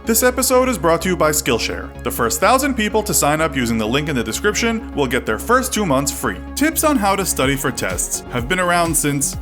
This episode is brought to you by Skillshare. The first 1,000 people to sign up using the link in the description will get their first 2 months free. Tips on how to study for tests have been around since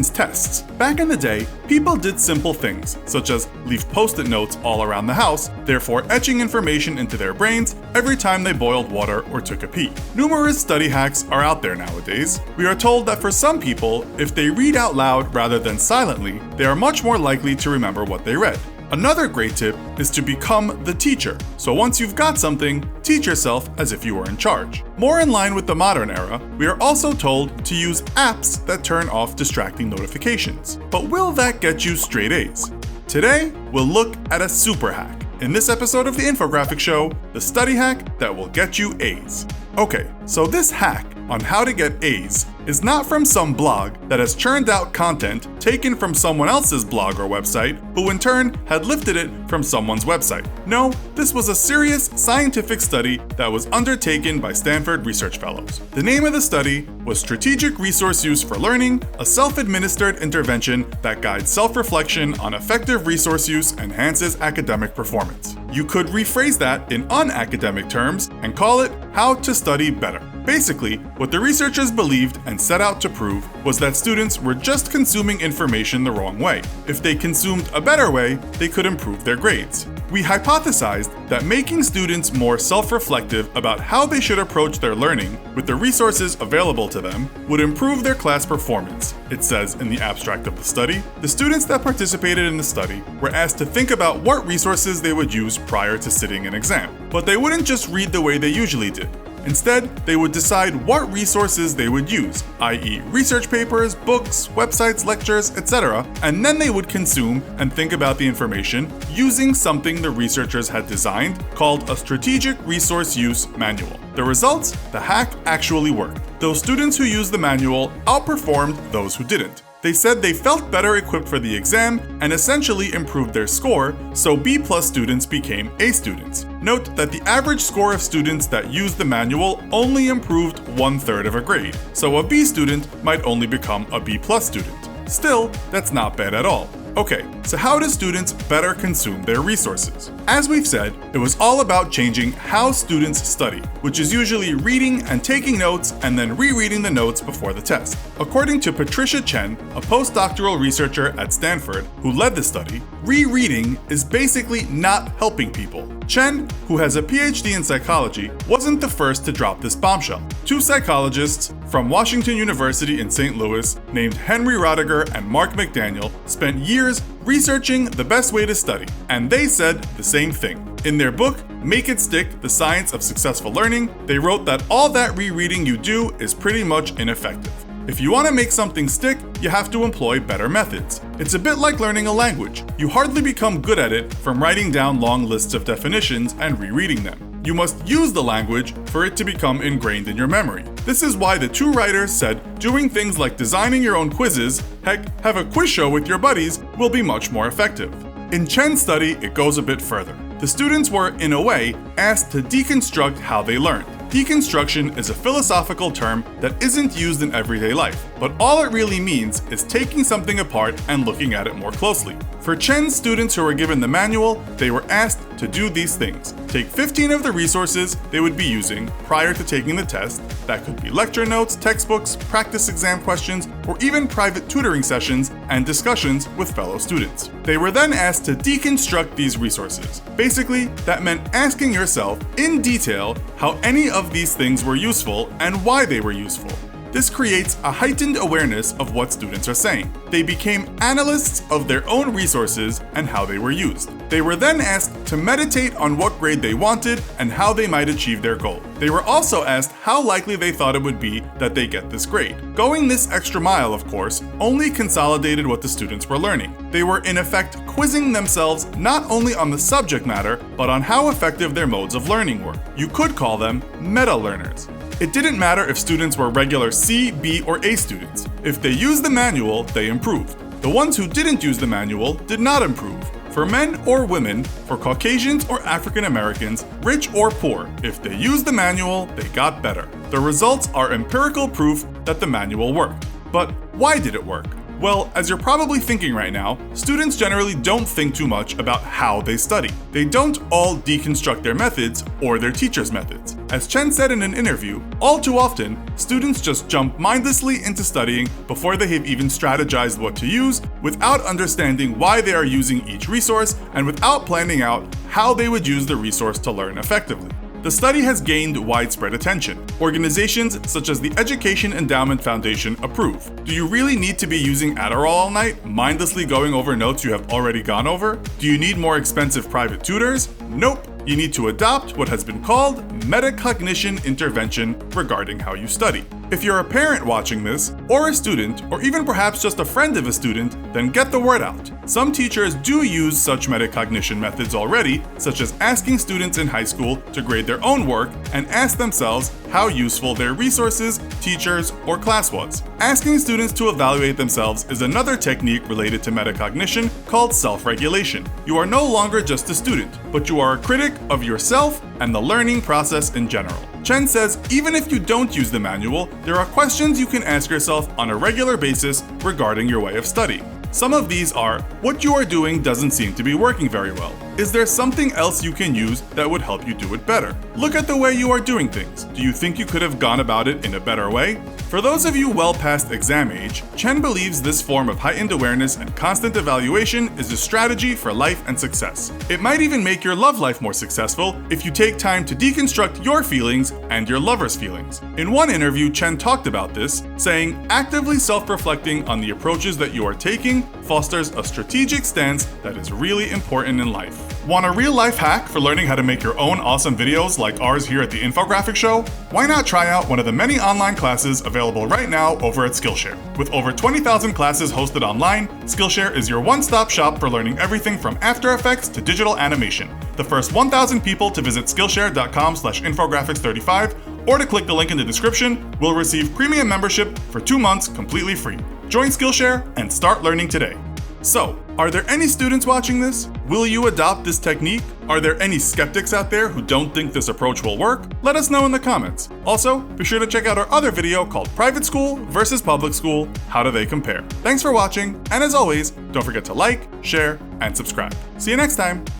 tests. Back in the day, people did simple things, such as leave post-it notes all around the house, therefore etching information into their brains every time they boiled water or took a pee. Numerous study hacks are out there nowadays. We are told that for some people, if they read out loud rather than silently, they are much more likely to remember what they read. Another great tip is to become the teacher. So once you've got something, teach yourself as if you were in charge. More in line with the modern era, we are also told to use apps that turn off distracting notifications. But will that get you straight A's? Today, we'll look at a super hack. In this episode of the Infographics Show, the study hack that will get you A's. Okay, so this hack on how to get A's is not from some blog that has churned out content taken from someone else's blog or website, who in turn had lifted it from someone's website. No, this was a serious scientific study that was undertaken by Stanford research fellows. The name of the study was Strategic Resource Use for Learning, a self-administered intervention that guides self-reflection on effective resource use and enhances academic performance. You could rephrase that in unacademic terms and call it How to Study Better. Basically, what the researchers believed and set out to prove was that students were just consuming information the wrong way. If they consumed a better way, they could improve their grades. We hypothesized that making students more self-reflective about how they should approach their learning with the resources available to them would improve their class performance. It says in the abstract of the study, the students that participated in the study were asked to think about what resources they would use prior to sitting an exam. But they wouldn't just read the way they usually did. Instead, they would decide what resources they would use, i.e. research papers, books, websites, lectures, etc., and then they would consume and think about the information using something the researchers had designed called a Strategic Resource Use Manual. The results? The hack actually worked. Those students who used the manual outperformed those who didn't. They said they felt better equipped for the exam and essentially improved their score, so B+ students became A students. Note that the average score of students that used the manual only improved 1/3 of a grade, so a B student might only become a B+ student. Still, that's not bad at all. Okay, so how do students better consume their resources? As we've said, it was all about changing how students study, which is usually reading and taking notes and then rereading the notes before the test. According to Patricia Chen, a postdoctoral researcher at Stanford who led the study, rereading is basically not helping people. Chen, who has a PhD in psychology, wasn't the first to drop this bombshell. 2 psychologists from Washington University in St. Louis, named Henry Roediger and Mark McDaniel, spent years researching the best way to study, and they said the same thing. In their book, Make It Stick: The Science of Successful Learning, they wrote that all that rereading you do is pretty much ineffective. If you want to make something stick, you have to employ better methods. It's a bit like learning a language. You hardly become good at it from writing down long lists of definitions and rereading them. You must use the language for it to become ingrained in your memory. This is why the 2 writers said doing things like designing your own quizzes, heck, have a quiz show with your buddies, will be much more effective. In Chen's study, it goes a bit further. The students were, in a way, asked to deconstruct how they learned. Deconstruction is a philosophical term that isn't used in everyday life, but all it really means is taking something apart and looking at it more closely. For Chen's students who were given the manual, they were asked to do these things. Take 15 of the resources they would be using prior to taking the test. That could be lecture notes, textbooks, practice exam questions, or even private tutoring sessions and discussions with fellow students. They were then asked to deconstruct these resources. Basically, that meant asking yourself in detail how any of these things were useful and why they were useful. This creates a heightened awareness of what students are saying. They became analysts of their own resources and how they were used. They were then asked to meditate on what grade they wanted and how they might achieve their goal. They were also asked how likely they thought it would be that they get this grade. Going this extra mile, of course, only consolidated what the students were learning. They were in effect quizzing themselves not only on the subject matter, but on how effective their modes of learning were. You could call them meta-learners. It didn't matter if students were regular C, B, or A students. If they used the manual, they improved. The ones who didn't use the manual did not improve. For men or women, for Caucasians or African Americans, rich or poor, if they used the manual, they got better. The results are empirical proof that the manual worked. But why did it work? Well, as you're probably thinking right now, students generally don't think too much about how they study. They don't all deconstruct their methods or their teacher's methods. As Chen said in an interview, all too often, students just jump mindlessly into studying before they have even strategized what to use, without understanding why they are using each resource and without planning out how they would use the resource to learn effectively. The study has gained widespread attention. Organizations such as the Education Endowment Foundation approve. Do you really need to be using Adderall all night, mindlessly going over notes you have already gone over? Do you need more expensive private tutors? Nope. You need to adopt what has been called metacognition intervention regarding how you study. If you're a parent watching this, or a student, or even perhaps just a friend of a student, then get the word out. Some teachers do use such metacognition methods already, such as asking students in high school to grade their own work and ask themselves how useful their resources, teachers, or class was. Asking students to evaluate themselves is another technique related to metacognition called self-regulation. You are no longer just a student, but you are a critic of yourself and the learning process in general. Chen says even if you don't use the manual, there are questions you can ask yourself on a regular basis regarding your way of studying. Some of these are, what you are doing doesn't seem to be working very well. Is there something else you can use that would help you do it better? Look at the way you are doing things. Do you think you could have gone about it in a better way? For those of you well past exam age, Chen believes this form of heightened awareness and constant evaluation is a strategy for life and success. It might even make your love life more successful if you take time to deconstruct your feelings and your lover's feelings. In one interview, Chen talked about this, saying, actively self-reflecting on the approaches that you are taking fosters a strategic stance that is really important in life. Want a real-life hack for learning how to make your own awesome videos like ours here at the Infographics Show? Why not try out one of the many online classes available right now over at Skillshare? With over 20,000 classes hosted online, Skillshare is your one-stop shop for learning everything from After Effects to digital animation. The first 1,000 people to visit Skillshare.com/infographics35 or to click the link in the description will receive premium membership for 2 months completely free. Join Skillshare and start learning today. So, are there any students watching this? Will you adopt this technique? Are there any skeptics out there who don't think this approach will work? Let us know in the comments. Also, be sure to check out our other video called Private School versus Public School, How Do They Compare? Thanks for watching, and as always, don't forget to like, share, and subscribe. See you next time!